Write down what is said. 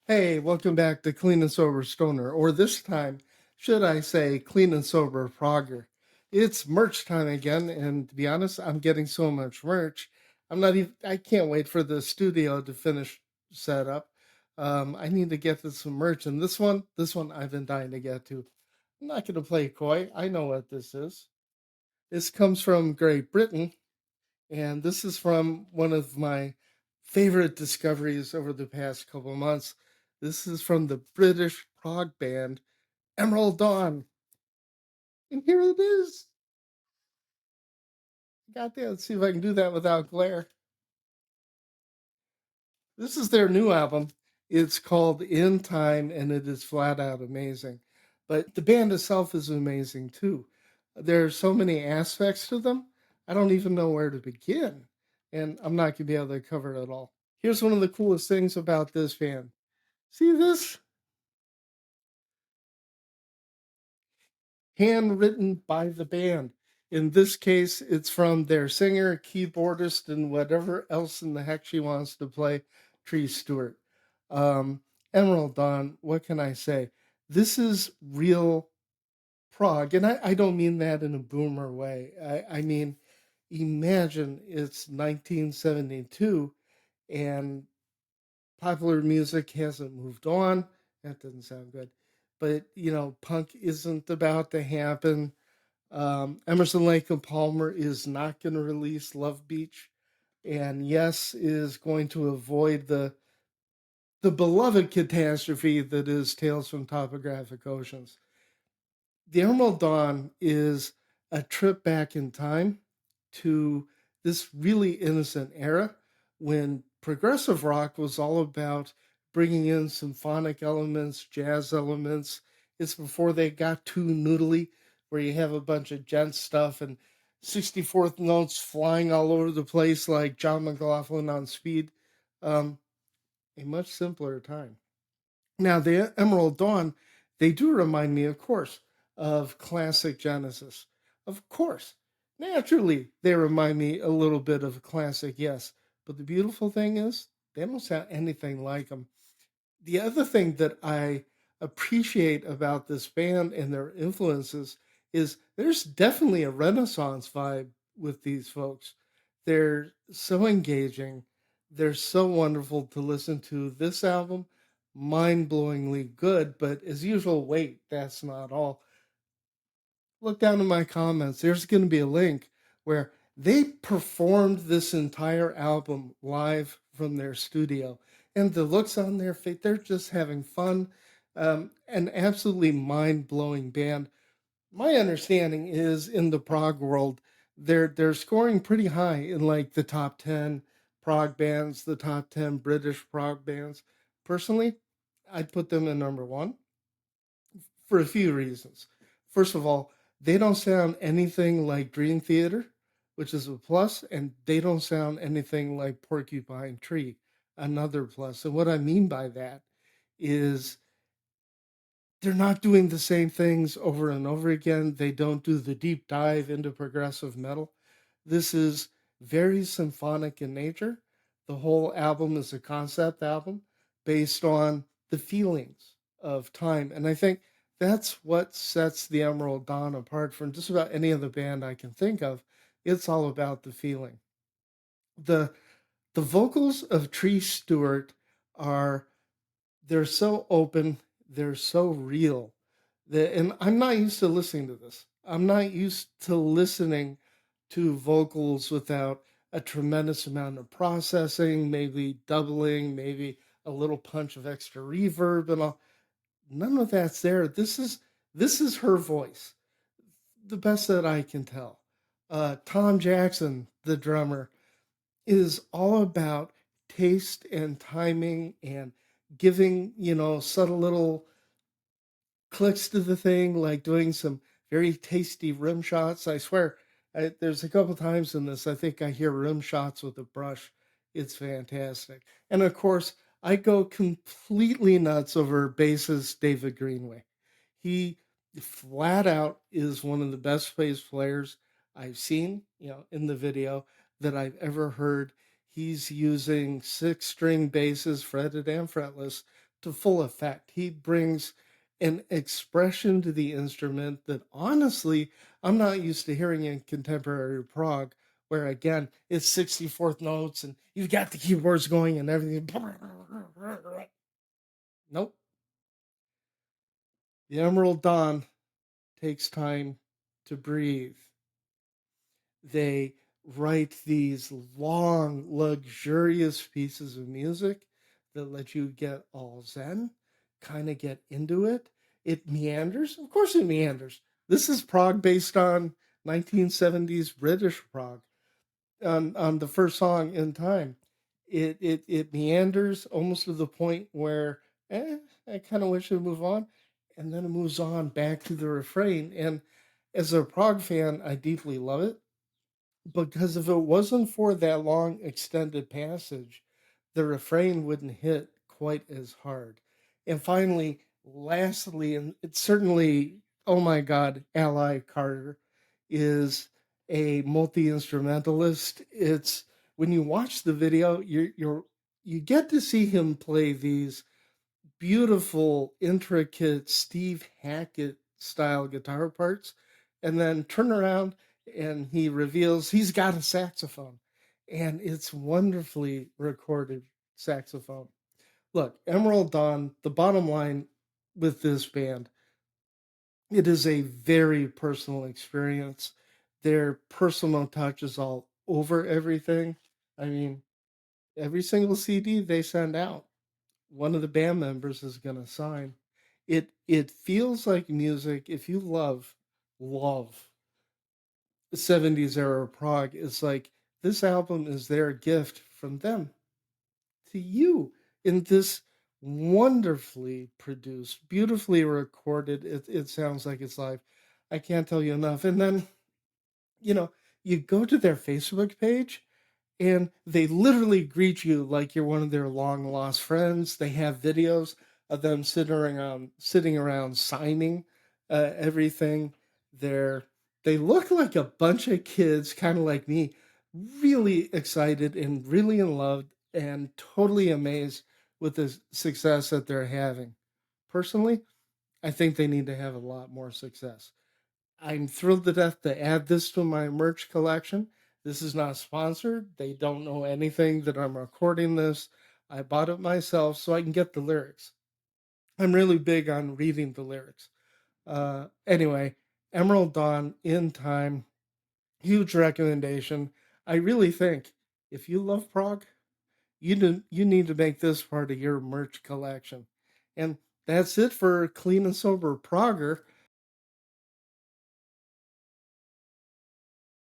Hey, welcome back to Clean and Sober Stoner, or this time, should I say, Clean and Sober Progger. It's merch time again, and to be honest, I'm getting so much merch. I can't wait for the studio to finish setup. I need to get to some merch, and this one I've been dying to get to. I'm not going to play coy. I know what this is. This comes from Great Britain, and this is from one of my favorite discoveries over the past couple of months. This is from the British prog band Emerald Dawn. And here it is. Got that. Let's see if I can do that without glare. This is their new album. It's called In Time, and it is flat out amazing. But the band itself is amazing too. There are so many aspects to them, I don't even know where to begin. And I'm not going to be able to cover it all. Here's one of the coolest things about this band. See this? Handwritten by the band. In this case, it's from their singer, keyboardist, and whatever else in the heck she wants to play, Tree Stewart. Um, Emerald Dawn, what can I say? This is real prog, and I don't mean that in a boomer way. I mean, imagine it's 1972 and popular music hasn't moved on. That doesn't sound good. But, punk isn't about to happen. Emerson, Lake and Palmer is not going to release Love Beach. And Yes is going to avoid the beloved catastrophe that is Tales from Topographic Oceans. The Emerald Dawn is a trip back in time to this really innocent era when progressive rock was all about bringing in symphonic elements, jazz elements. It's before they got too noodly, where you have a bunch of gent stuff and 64th notes flying all over the place like John McLaughlin on speed. Um, a much simpler time. Now, the Emerald Dawn, they do remind me, of course, of classic Genesis. Of course. Naturally, they remind me a little bit of classic Yes. But the beautiful thing is, they don't sound anything like them. The other thing that I appreciate about this band and their influences is there's definitely a Renaissance vibe with these folks. They're so engaging. They're so wonderful to listen to. This album, mind blowingly good, but as usual, wait, that's not all. Look down in my comments. There's going to be a link where they performed this entire album live from their studio. And the looks on their face, they're just having fun. An absolutely mind blowing band. My understanding is in the prog world, they're scoring pretty high in like the top 10 prog bands, the top 10 British prog bands. Personally, I'd put them in number one for a few reasons. First of all, they don't sound anything like Dream Theater, which is a plus, and they don't sound anything like Porcupine Tree, another plus. And what I mean by that is they're not doing the same things over and over again. They don't do the deep dive into progressive metal. This is very symphonic in nature. The whole album is a concept album based on the feelings of time. And I think that's what sets the Emerald Dawn apart from just about any other band I can think of. It's all about the feeling. The the vocals of Tree Stewart are they're so open, they're so real. And I'm not used to listening to this. I'm not used to listening to vocals without a tremendous amount of processing, maybe doubling, maybe a little punch of extra reverb and all. None of that's there. This is her voice, the best that I can tell. Tom Jackson, the drummer, is all about taste and timing and giving, subtle little clicks to the thing, like doing some very tasty rim shots. I swear, there's a couple times in this I think I hear rim shots with a brush. It's fantastic. And of course, I go completely nuts over bassist David Greenway. He flat out is one of the best bass players I've seen, in the video that I've ever heard. He's using 6 string basses, fretted and fretless, to full effect. He brings an expression to the instrument that honestly I'm not used to hearing in contemporary prog, where again it's 64th notes and you've got the keyboards going and everything. Nope. The Emerald Dawn takes time to breathe. They write these long, luxurious pieces of music that let you get all zen, kind of get into it. It meanders. Of course, it meanders. This is Prague based on 1970s British Prague. On the first song in time, it meanders almost to the point where I kind of wish it would move on, and then it moves on back to the refrain. And as a Prague fan, I deeply love it because if it wasn't for that long extended passage, the refrain wouldn't hit quite as hard. And finally, lastly, and it's certainly, oh my God, Ally Carter is a multi instrumentalist. It's when you watch the video, you get to see him play these beautiful, intricate Steve Hackett style guitar parts, and then turn around and he reveals he's got a saxophone, and it's wonderfully recorded saxophone. Look, Emerald Dawn, the bottom line with this band, it is a very personal experience. Their personal touch is all over everything. I mean, every single CD they send out, one of the band members is going to sign. It feels like music. If you love the 70s era Prague, it's like this album is their gift from them to you in this wonderfully produced, beautifully recorded. It sounds like it's live. I can't tell you enough. And then, you know, you go to their Facebook page and they literally greet you like you're one of their long lost friends. They have videos of them sitting around signing everything. They're they look like a bunch of kids, kind of like me, really excited and really in love and totally amazed with the success that they're having. Personally, I think they need to have a lot more success. I'm thrilled to death to add this to my merch collection. This is not sponsored. They don't know anything that I'm recording this. I bought it myself so I can get the lyrics. I'm really big on reading the lyrics. Anyway, Emerald Dawn in time, huge recommendation. I really think if you love prog, you need to make this part of your merch collection. And that's it for Clean and Sober Progger.